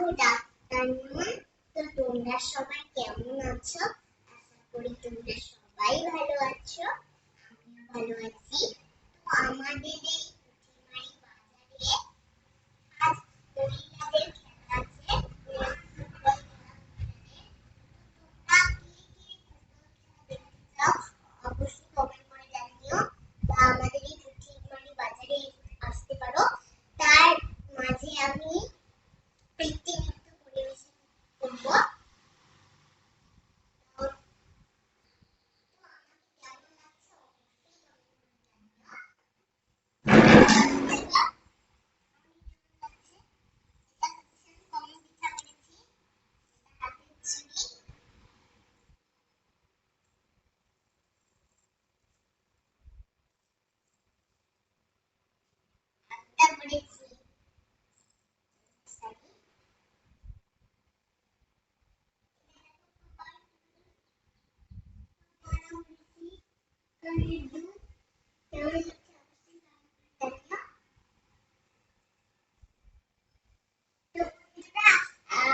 Good afternoon. তো তোমরা সবাই কেমন আছো? আশা করি তোমরা সবাই ভালো আছো। আমিও ভালো আছি। তো আমাদের এই পুঁটিমারি বাজারে আজ মহিলাদের খেলা আছে। ফুটবল খেলা হচ্ছে। তোমরা কে কে ফুটবল খেলা দেখতে চাও অবশ্যই কমেন্ট করে জানিও। বা আমাদের এই পুঁটিমারি বাজারে আসতে পারো। তার মাঝে আমি একটি নৃত্য পরিবেশন করব। তো আমাকে কেমন লাগছে অবশ্যই কমেন্ট করে জানিও। এটা হচ্ছে আমি কমন পিঠা করেছি। এটা হাতের ছিঁড়ি এটা করেছি।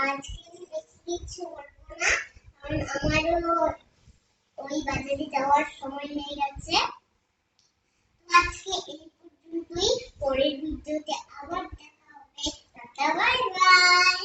আজকে আমি বেশি কিছু বলবো না, কারণ আমারও ওই বাজারে যাওয়ার সময় হয়ে গেছে। তো আজকে এই পর্যন্তই। পরের ভিডিওতে আবার দেখা হবে। Tata, bye bye.